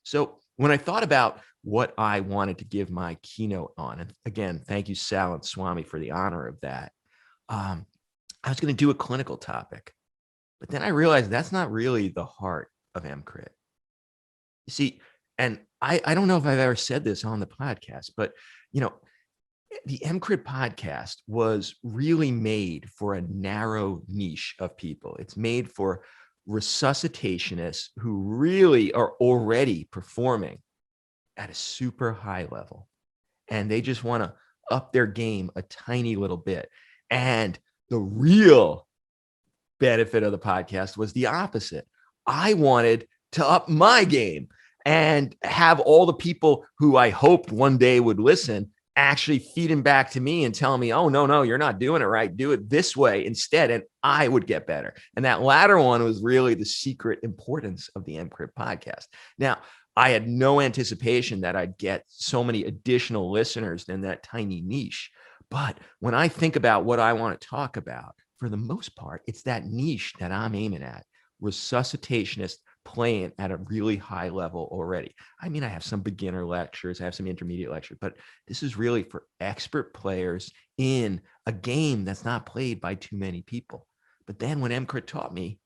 So when I thought about what I wanted to give my keynote on, and again, thank you, Sal and Swami, for the honor of that. I was going to do a clinical topic, but then I realized that's not really the heart of Emcred. You see, and I don't know if I've ever said this on the podcast, but the Emcred podcast was really made for a narrow niche of people. It's made for resuscitationists who really are already performing at a super high level, and they just want to up their game a tiny little bit. And the real benefit of the podcast was the opposite. I wanted to up my game and have all the people who I hoped one day would listen actually feeding back to me and telling me, oh, no, you're not doing it right. Do it this way instead. And I would get better. And that latter one was really the secret importance of the Emcred podcast. Now, I had no anticipation that I'd get so many additional listeners in that tiny niche. But when I think about what I want to talk about, for the most part, it's that niche that I'm aiming at, resuscitationist playing at a really high level already. I mean, I have some beginner lectures, I have some intermediate lectures, but this is really for expert players in a game that's not played by too many people. But then what Emcred taught me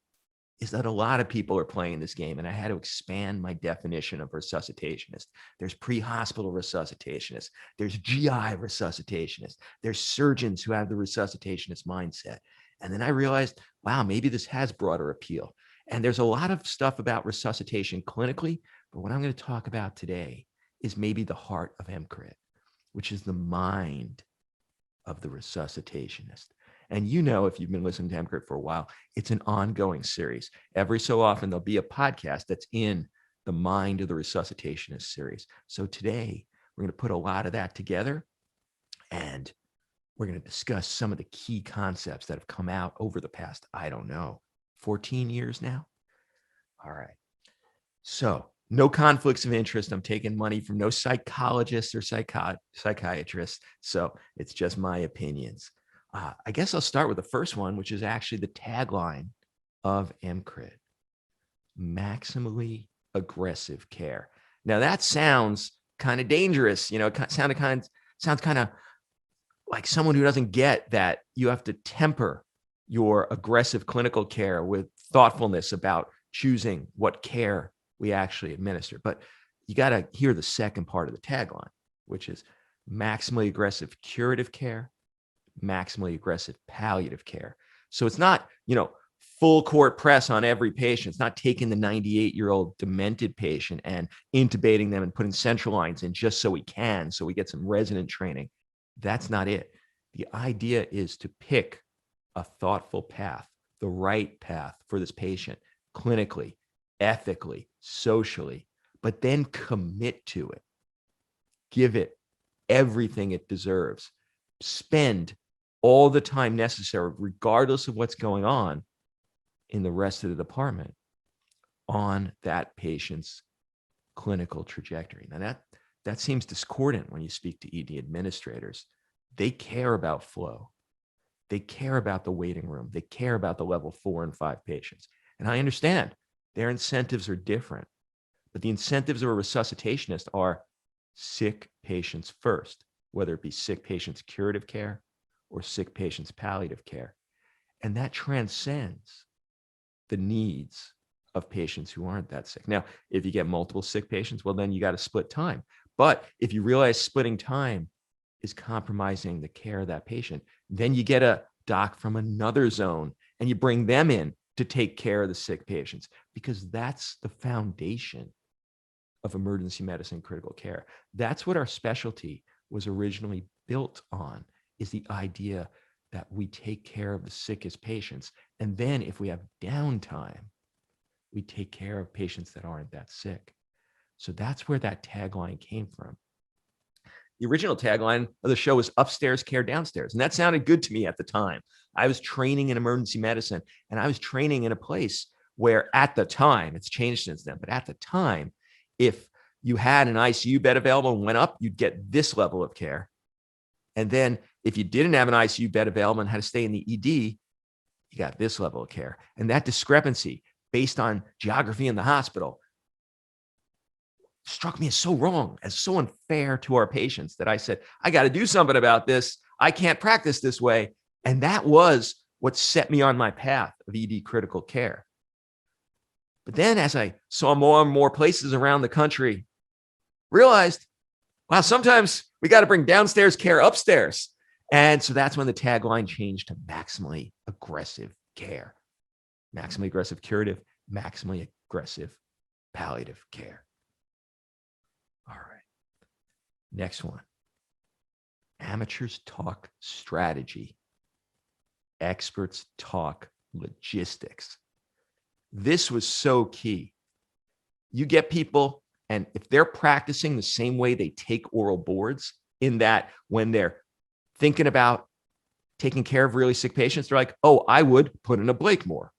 is that a lot of people are playing this game, and I had to expand my definition of resuscitationist. There's pre-hospital resuscitationist. There's GI resuscitationist. There's surgeons who have the resuscitationist mindset. And then I realized, wow, maybe this has broader appeal. And there's a lot of stuff about resuscitation clinically, but what I'm going to talk about today is maybe the heart of Emcred, which is the mind of the resuscitationist. And if you've been listening to Emcred for a while, it's an ongoing series. Every so often, there'll be a podcast that's in the mind of the resuscitationist series. So today, we're going to put a lot of that together, and we're going to discuss some of the key concepts that have come out over the past, 14 years now. All right. So no conflicts of interest. I'm taking money from no psychologists or psychiatrists. So it's just my opinions. I guess I'll start with the first one, which is actually the tagline of Emcred: maximally aggressive care. Now that sounds kind of dangerous. Sounds kind of like someone who doesn't get that you have to temper your aggressive clinical care with thoughtfulness about choosing what care we actually administer. But you got to hear the second part of the tagline, which is maximally aggressive curative care, maximally aggressive palliative care. So it's not, full court press on every patient. It's not taking the 98-year-old demented patient and intubating them and putting central lines in just so we get some resident training. That's not it. The idea is to pick a thoughtful path, the right path for this patient, clinically, ethically, socially, but then commit to it. Give it everything it deserves. Spend all the time necessary, regardless of what's going on in the rest of the department, on that patient's clinical trajectory. Now that seems discordant when you speak to ED administrators. They care about flow. They care about the waiting room. They care about the level 4 and 5 patients. And I understand their incentives are different, but the incentives of a resuscitationist are sick patients first, whether it be sick patients curative care or sick patients palliative care. And that transcends the needs of patients who aren't that sick. Now, if you get multiple sick patients, well, then you got to split time. But if you realize splitting time is compromising the care of that patient, then you get a doc from another zone and you bring them in to take care of the sick patients, because that's the foundation of emergency medicine critical care. That's what our specialty was originally built on, is the idea that we take care of the sickest patients. And then if we have downtime, we take care of patients that aren't that sick. So that's where that tagline came from. The original tagline of the show was upstairs care downstairs. And that sounded good to me at the time. I was training in emergency medicine, and I was training in a place where at the time, it's changed since then, but at the time, if you had an ICU bed available and went up, you'd get this level of care. And then if you didn't have an ICU bed available and had to stay in the ED, you got this level of care. And that discrepancy based on geography in the hospital struck me as so wrong, as so unfair to our patients that I said, I got to do something about this. I can't practice this way. And that was what set me on my path of ED critical care. But then as I saw more and more places around the country, realized, wow, sometimes we got to bring downstairs care upstairs. And so that's when the tagline changed to maximally aggressive care. Maximally aggressive curative, maximally aggressive palliative care. All right. Next one. Amateurs talk strategy. Experts talk logistics. This was so key. You get people, and if they're practicing the same way they take oral boards, in that when they're thinking about taking care of really sick patients, they're like, oh, I would put in a Blakemore.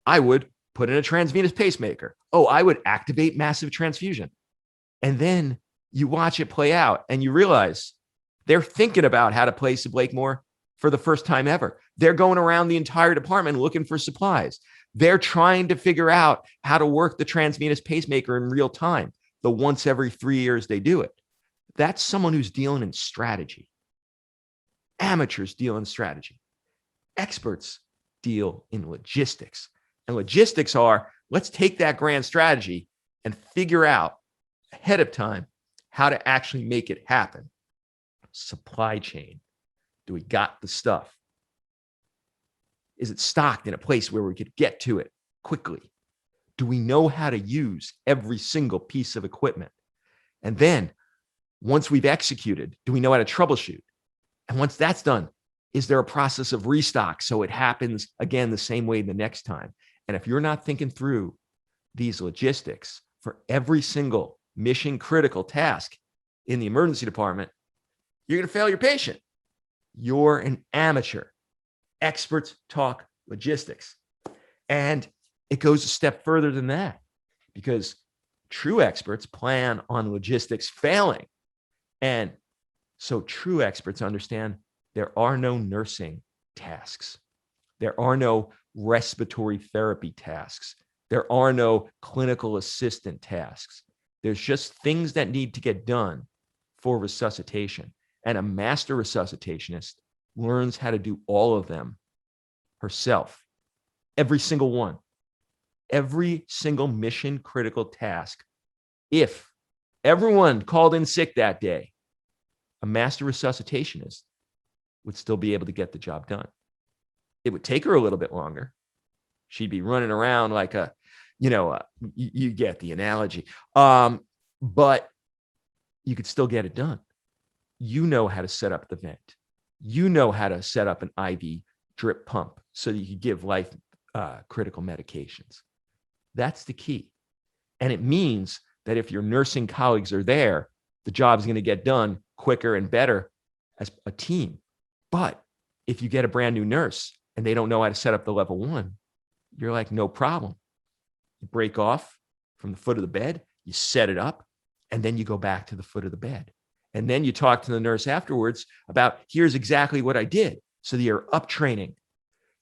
I would put in a transvenous pacemaker. Oh, I would activate massive transfusion. And then you watch it play out and you realize they're thinking about how to place a Blakemore for the first time ever. They're going around the entire department looking for supplies. They're trying to figure out how to work the transvenous pacemaker in real time. The once every 3 years they do it. That's someone who's dealing in strategy. Amateurs deal in strategy. Experts deal in logistics. And logistics are, let's take that grand strategy and figure out ahead of time how to actually make it happen. Supply chain. Do we got the stuff? Is it stocked in a place where we could get to it quickly? Do we know how to use every single piece of equipment? And then once we've executed, do we know how to troubleshoot? And once that's done, is there a process of restock so it happens again the same way the next time? And if you're not thinking through these logistics for every single mission critical task in the emergency department, you're going to fail your patient. You're an amateur. Experts talk logistics. And it goes a step further than that, because true experts plan on logistics failing. And so true experts understand there are no nursing tasks. There are no respiratory therapy tasks. There are no clinical assistant tasks. There's just things that need to get done for resuscitation. And a master resuscitationist learns how to do all of them herself. Every single one. Every single mission critical task. If everyone called in sick that day, a master resuscitationist would still be able to get the job done. It would take her a little bit longer. She'd be running around like you get the analogy. But you could still get it done. You know how to set up the vent. You know how to set up an IV drip pump so that you can give life critical medications. That's the key. And it means that if your nursing colleagues are there, the job's going to get done quicker and better as a team. But if you get a brand new nurse and they don't know how to set up the level 1, you're like, no problem. You break off from the foot of the bed, you set it up, and then you go back to the foot of the bed. And then you talk to the nurse afterwards about, here's exactly what I did, so that you're up training.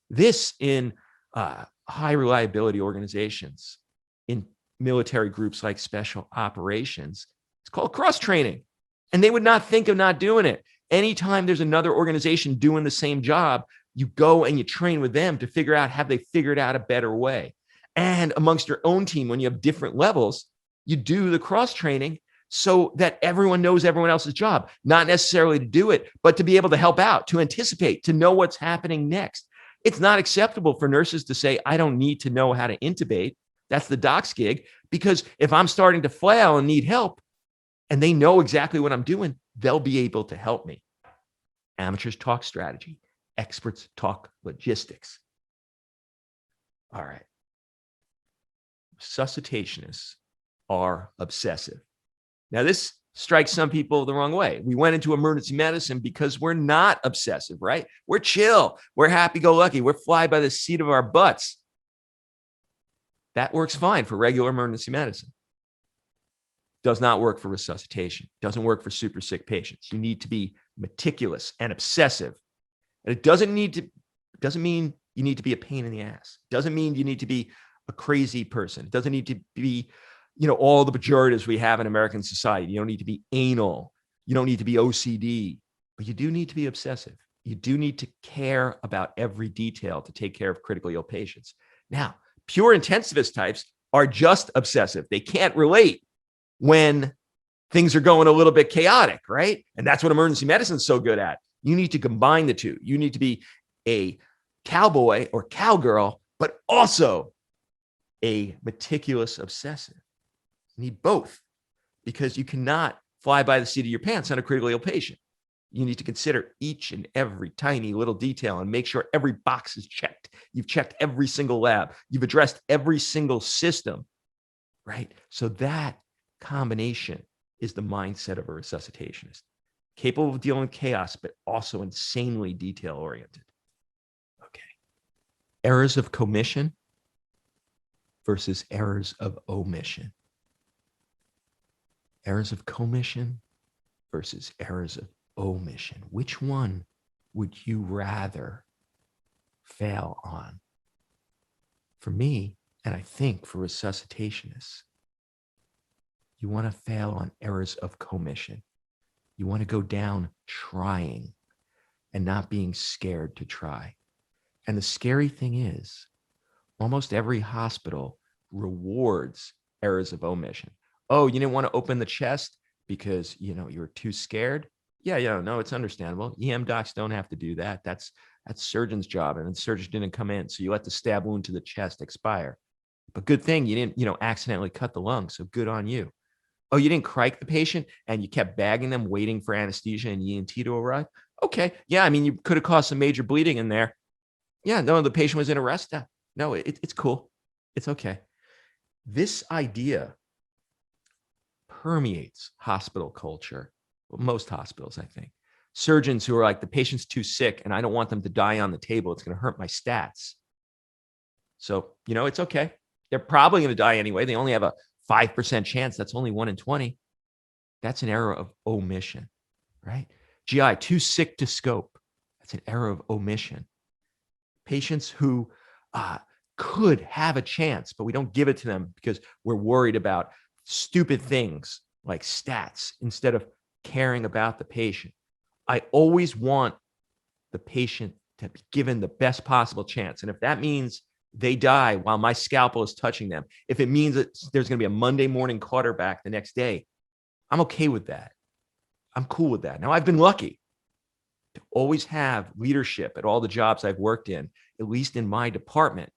This in high reliability organizations, in military groups like special operations, it's called cross training. And they would not think of not doing it. Anytime there's another organization doing the same job, you go and you train with them to figure out, have they figured out a better way? And amongst your own team, when you have different levels, you do the cross training so that everyone knows everyone else's job, not necessarily to do it, but to be able to help out, to anticipate, to know what's happening next. It's not acceptable for nurses to say, I don't need to know how to intubate. That's the doc's gig, because if I'm starting to flail and need help and they know exactly what I'm doing, they'll be able to help me. Amateurs talk strategy. Experts talk logistics. All right. Resuscitationists are obsessive. Now, this strikes some people the wrong way. We went into emergency medicine because we're not obsessive, right? We're chill. We're happy-go-lucky. We're fly by the seat of our butts. That works fine for regular emergency medicine. Does not work for resuscitation. Doesn't work for super sick patients. You need to be meticulous and obsessive. And it doesn't mean you need to be a pain in the ass. Doesn't mean you need to be a crazy person. It doesn't need to be, all the pejoratives we have in American society. You don't need to be anal. You don't need to be OCD, but you do need to be obsessive. You do need to care about every detail to take care of critically ill patients. Now, pure intensivist types are just obsessive. They can't relate when things are going a little bit chaotic, right? And that's what emergency medicine is so good at. You need to combine the two. You need to be a cowboy or cowgirl, but also a meticulous obsessive. You need both, because you cannot fly by the seat of your pants on a critically ill patient. You need to consider each and every tiny little detail and make sure every box is checked. You've checked every single lab. You've addressed every single system, right? So that combination is the mindset of a resuscitationist, capable of dealing with chaos, but also insanely detail-oriented. Okay. Errors of commission versus errors of omission. Errors of commission versus errors of omission. Which one would you rather fail on? For me, and I think for resuscitationists, you want to fail on errors of commission. You want to go down trying and not being scared to try. And the scary thing is, almost every hospital rewards errors of omission. Oh, you didn't want to open the chest because you were too scared? Yeah, no, it's understandable. EM docs don't have to do that. That's surgeon's job, and the surgeon didn't come in, so you let the stab wound to the chest expire. But good thing you didn't, accidentally cut the lung, so good on you. Oh, you didn't crike the patient and you kept bagging them, waiting for anesthesia and ENT to arrive? Okay, yeah, you could have caused some major bleeding in there. Yeah, no, the patient was in arrest. No, it's cool. It's okay. This idea permeates hospital culture. Well, most hospitals, I think. Surgeons who are like, the patient's too sick and I don't want them to die on the table. It's going to hurt my stats. So, it's okay. They're probably going to die anyway. They only have a 5% chance. That's only 1 in 20. That's an error of omission, right? GI, too sick to scope. That's an error of omission. Patients who could have a chance, but we don't give it to them because we're worried about stupid things like stats instead of caring about the patient. I always want the patient to be given the best possible chance. And if that means they die while my scalpel is touching them, if it means that there's going to be a Monday morning quarterback the next day, I'm okay with that. I'm cool with that. Now, I've been lucky to always have leadership at all the jobs I've worked in, at least in my department,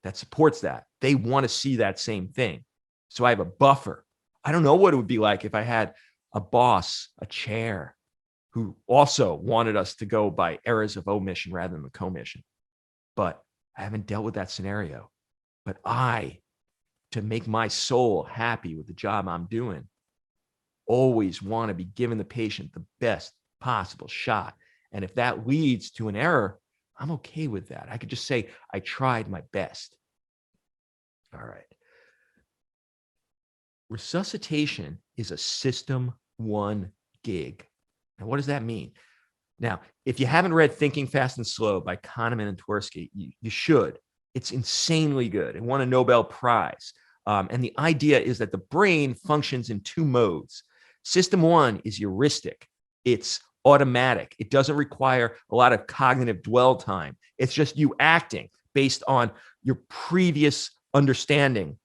that supports that. They want to see that same thing. So I have a buffer. I don't know what it would be like if I had a boss, a chair, who also wanted us to go by errors of omission rather than the commission. But I haven't dealt with that scenario. But to make my soul happy with the job I'm doing, always want to be giving the patient the best possible shot. And if that leads to an error, I'm okay with that. I could just say, I tried my best. All right. Resuscitation is a system 1 gig. Now, what does that mean? Now, if you haven't read Thinking Fast and Slow by Kahneman and Tversky, you should. It's insanely good. It won a Nobel Prize. And the idea is that the brain functions in 2 modes. System 1 is heuristic. It's automatic. It doesn't require a lot of cognitive dwell time. It's just you acting based on your previous understanding,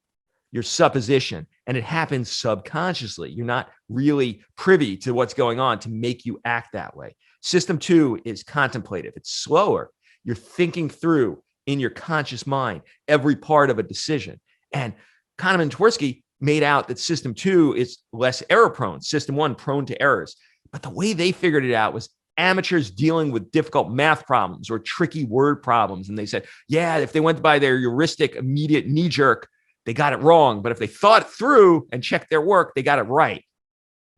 your supposition, and it happens subconsciously. You're not really privy to what's going on to make you act that way. System 2 is contemplative. It's slower. You're thinking through in your conscious mind every part of a decision. And Kahneman and Tversky made out that system 2 is less error prone, system 1 prone to errors. But the way they figured it out was amateurs dealing with difficult math problems or tricky word problems. And they said, yeah, if they went by their heuristic, immediate knee jerk, they got it wrong. But if they thought it through and checked their work, they got it right.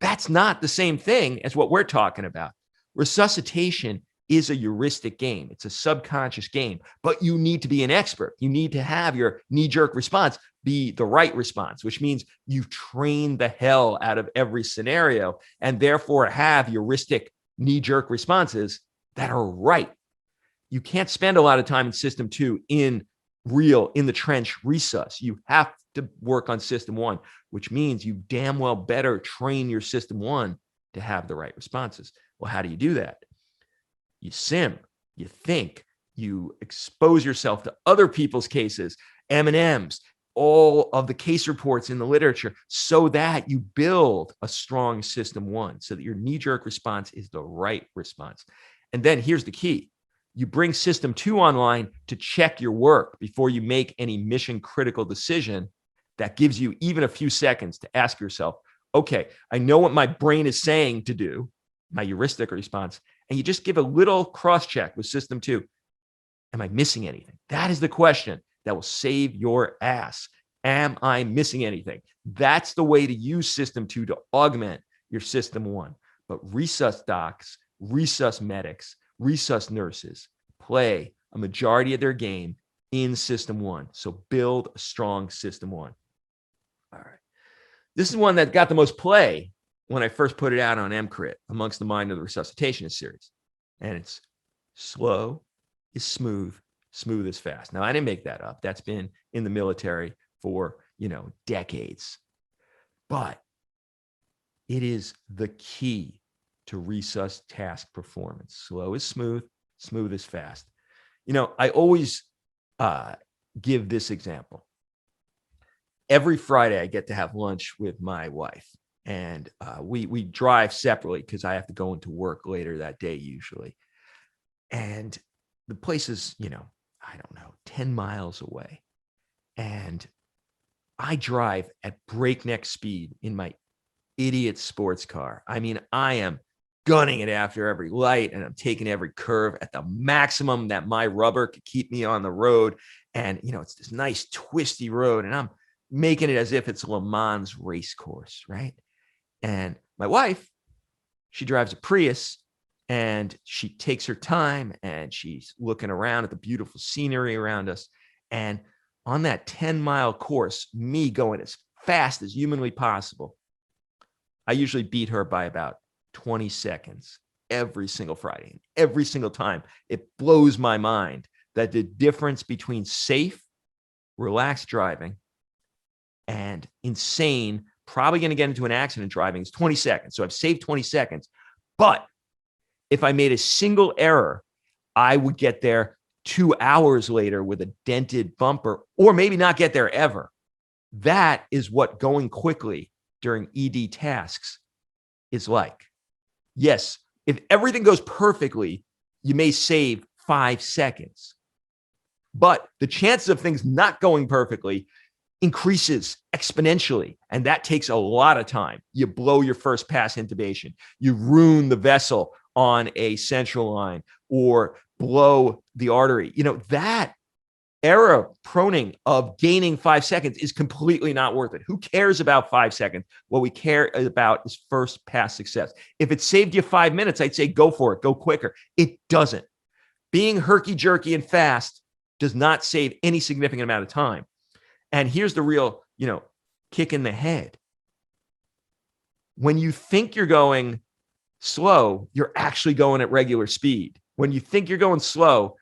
That's not the same thing as what we're talking about. Resuscitation is a heuristic game. It's a subconscious game, but you need to be an expert. You need to have your knee-jerk response be the right response, which means you've trained the hell out of every scenario and therefore have heuristic knee-jerk responses that are right. You can't spend a lot of time in system 2 in real in the trench resus. You have to work on system one, which means you damn well better train your system one to have the right responses. Well, how do you do that? You sim, you think, you expose yourself to other people's cases, M&Ms, all of the case reports in the literature, so that you build a strong system one, so that your knee-jerk response is the right response. And then here's the key. You bring system two online to check your work before you make any mission critical decision. That gives you even a few seconds to ask yourself, okay, I know what my brain is saying to do, my heuristic response, and you just give a little cross check with system two. Am I missing anything? That is the question that will save your ass. Am I missing anything? That's the way to use system two to augment your system one. But resus docs, resus medics, resus nurses play a majority of their game in system one. So build a strong system one. All right. This is one that got the most play when I first put it out on Emcred, Amongst the Mind of the Resuscitationist series. And it's slow is smooth, smooth is fast. Now, I didn't make that up. That's been in the military for, decades. But it is the key to resus task performance. Slow is smooth, smooth is fast. I always give this example. Every Friday, I get to have lunch with my wife, and we drive separately because I have to go into work later that day usually. And the place is, 10 miles away. And I drive at breakneck speed in my idiot sports car. I mean, I am gunning it after every light, and I'm taking every curve at the maximum that my rubber could keep me on the road. And, it's this nice twisty road, and I'm making it as if it's a Le Mans race course, right? And my wife, she drives a Prius, and she takes her time, and she's looking around at the beautiful scenery around us. And on that 10-mile course, me going as fast as humanly possible, I usually beat her by about 20 seconds every single Friday. Every single time. It blows my mind that the difference between safe, relaxed driving and insane, probably going to get into an accident driving is 20 seconds. So I've saved 20 seconds. But if I made a single error, I would get there 2 hours later with a dented bumper, or maybe not get there ever. That is what going quickly during ED tasks is like. Yes, if everything goes perfectly, you may save 5 seconds. But the chances of things not going perfectly increases exponentially, and that takes a lot of time. You blow your first pass intubation, you ruin the vessel on a central line, or blow the artery. That error proning of gaining 5 seconds is completely not worth it. Who cares about 5 seconds? What we care about is first pass success. If it saved you 5 minutes, I'd say go for it, go quicker. It doesn't. Being herky-jerky and fast does not save any significant amount of time. And here's the real, kick in the head. When you think you're going slow, you're actually going at regular speed. When you think you're going slow,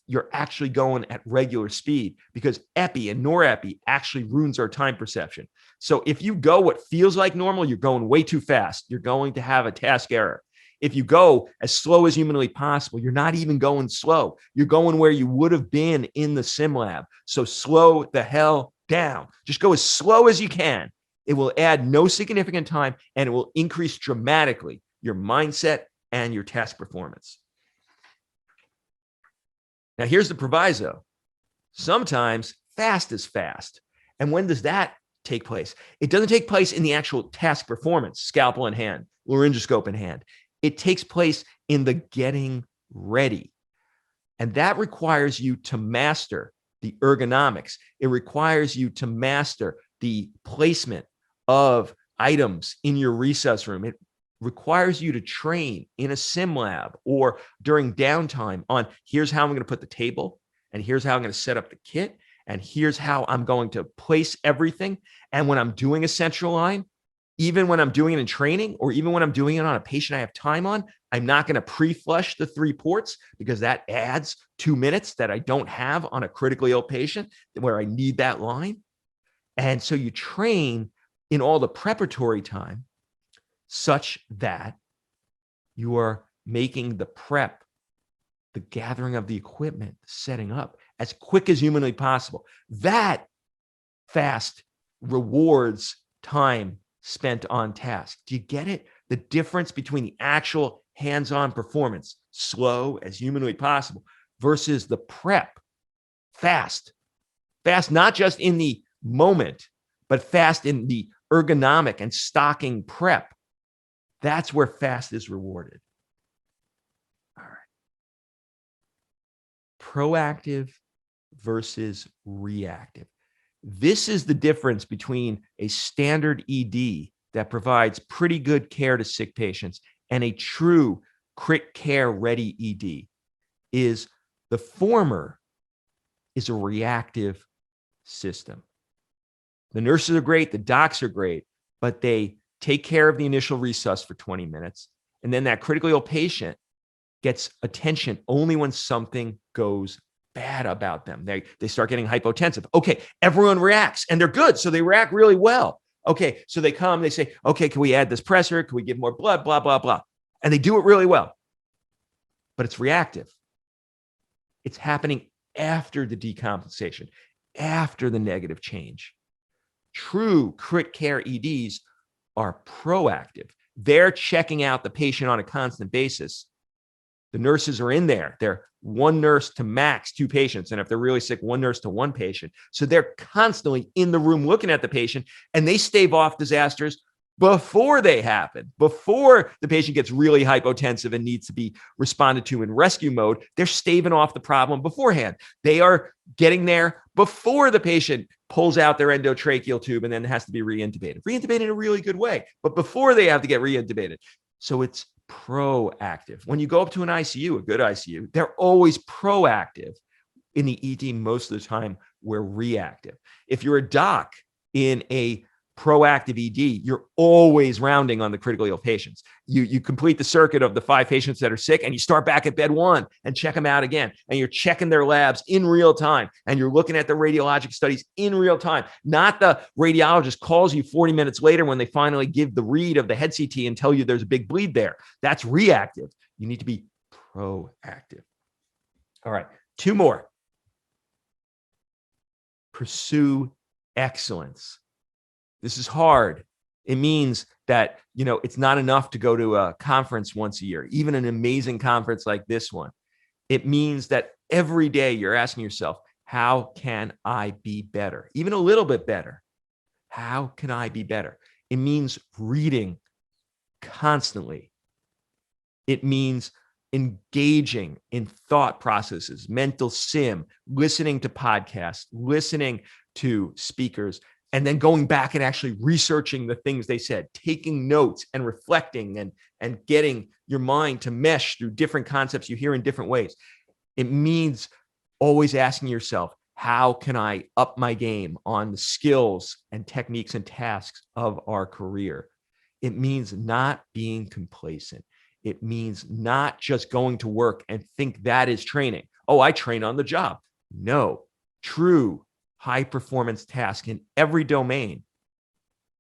you're actually going at regular speed, because epi and norepi actually ruins our time perception. So if you go what feels like normal, you're going way too fast. You're going to have a task error. If you go as slow as humanly possible, you're not even going slow. You're going where you would have been in the sim lab. So slow the hell down. Just go as slow as you can. It will add no significant time, and it will increase dramatically your mindset and your task performance. Now, here's the proviso. Sometimes fast is fast. And when does that take place? It doesn't take place in the actual task performance, scalpel in hand, laryngoscope in hand. It takes place in the getting ready. And that requires you to master the ergonomics. It requires you to master the placement of items in your resus room. It requires you to train in a sim lab or during downtime on here's how I'm going to put the table, and here's how I'm going to set up the kit, and here's how I'm going to place everything. And when I'm doing a central line, even when I'm doing it in training, or even when I'm doing it on a patient I have time on, I'm not going to pre-flush the 3 ports because that adds 2 minutes that I don't have on a critically ill patient where I need that line. And so you train in all the preparatory time such that you are making the prep, the gathering of the equipment, setting up as quick as humanly possible. That fast rewards time spent on task. Do you get it? The difference between the actual hands-on performance, slow as humanly possible, versus the prep, fast. Fast, not just in the moment, but fast in the ergonomic and stocking prep. That's where fast is rewarded. All right. Proactive versus reactive. This is the difference between a standard ED that provides pretty good care to sick patients and a true crit care ready ED. Is the former is a reactive system. The nurses are great, the docs are great, but they take care of the initial resus for 20 minutes. And then that critically ill patient gets attention only when something goes bad about them. They start getting hypotensive. Okay, everyone reacts and they're good. So they react really well. Okay, so they come, they say, okay, can we add this pressure? Can we give more blood? Blah, blah, blah. And they do it really well. But it's reactive. It's happening after the decompensation, after the negative change. True crit care EDs are proactive. They're checking out the patient on a constant basis. The nurses are in there. They're 1 nurse to max 2 patients. And if they're really sick, 1 nurse to 1 patient. So they're constantly in the room looking at the patient, and they stave off disasters before they happen, before the patient gets really hypotensive and needs to be responded to in rescue mode. They're staving off the problem beforehand. They are getting there before the patient pulls out their endotracheal tube and then has to be reintubated in a really good way, but before they have to get reintubated. So it's proactive. When you go up to an ICU, a good ICU, they're always proactive. In the ED, most of the time, we're reactive. If you're a doc in a proactive ED, you're always rounding on the critically ill patients. You complete the circuit of the 5 patients that are sick, and you start back at bed 1 and check them out again. And you're checking their labs in real time. And you're looking at the radiologic studies in real time. Not the radiologist calls you 40 minutes later when they finally give the read of the head CT and tell you there's a big bleed there. That's reactive. You need to be proactive. All right, 2 more. Pursue excellence. This is hard. It means that, it's not enough to go to a conference once a year, even an amazing conference like this one. It means that every day you're asking yourself, how can I be better? Even a little bit better. How can I be better? It means reading constantly. It means engaging in thought processes, mental sim, listening to podcasts, listening to speakers, and then going back and actually researching the things they said, taking notes and reflecting and getting your mind to mesh through different concepts you hear in different ways. It means always asking yourself, how can I up my game on the skills and techniques and tasks of our career? It means not being complacent. It means not just going to work and think that is training. Oh, I train on the job. No, true high performance task in every domain.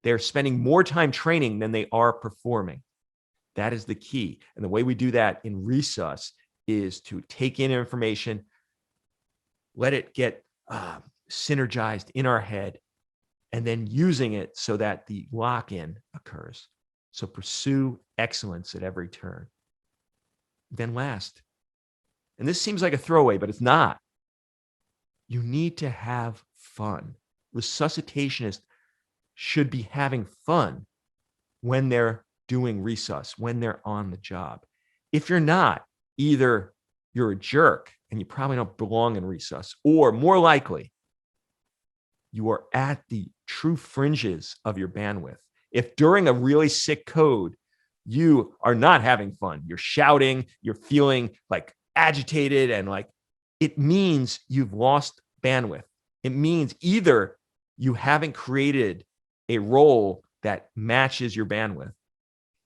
They're spending more time training than they are performing. That is the key. And the way we do that in Resus is to take in information, let it get synergized in our head, and then using it so that the lock-in occurs. So pursue excellence at every turn. Then last, and this seems like a throwaway, but it's not. You need to have fun. Resuscitationists should be having fun when they're doing resus, when they're on the job. If you're not, either you're a jerk and you probably don't belong in resus, or more likely, you are at the true fringes of your bandwidth. If during a really sick code, you are not having fun, you're shouting, you're feeling like agitated, and like, it means you've lost bandwidth. It means either you haven't created a role that matches your bandwidth,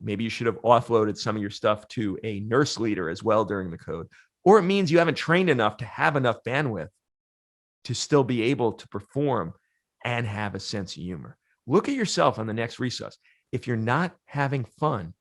Maybe you should have offloaded some of your stuff to a nurse leader as well during the code. Or it means you haven't trained enough to have enough bandwidth to still be able to perform and have a sense of humor. Look at yourself on the next resus. If you're not having fun,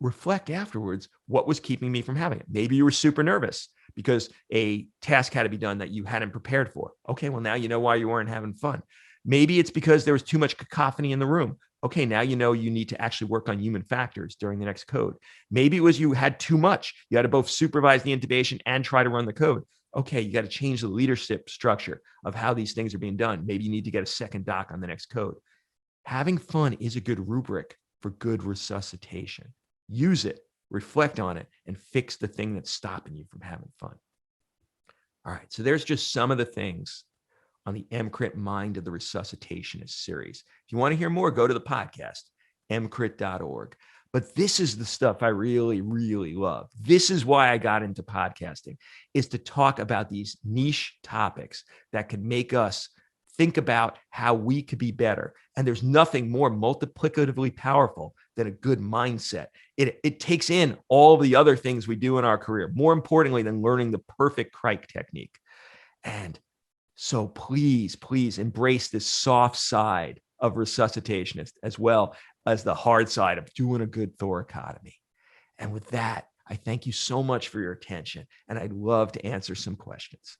reflect afterwards, what was keeping me from having it? Maybe you were super nervous because a task had to be done that you hadn't prepared for. Okay, well, now you know why you weren't having fun. Maybe it's because there was too much cacophony in the room. Okay, now you know you need to actually work on human factors during the next code. Maybe it was you had too much. You had to both supervise the intubation and try to run the code. Okay, you got to change the leadership structure of how these things are being done. Maybe you need to get a second doc on the next code. Having fun is a good rubric for good resuscitation. Use it, reflect on it, and fix the thing that's stopping you from having fun. All right, so there's just some of the things on the Emcred Mind of the Resuscitationist series. If you want to hear more, go to the podcast, emcred.org. But this is the stuff I really, really love. This is why I got into podcasting, is to talk about these niche topics that can make us think about how we could be better. And there's nothing more multiplicatively powerful than a good mindset. It takes in all the other things we do in our career, more importantly than learning the perfect Crike technique. And so please, please embrace this soft side of resuscitationist as well as the hard side of doing a good thoracotomy. And with that, I thank you so much for your attention, and I'd love to answer some questions.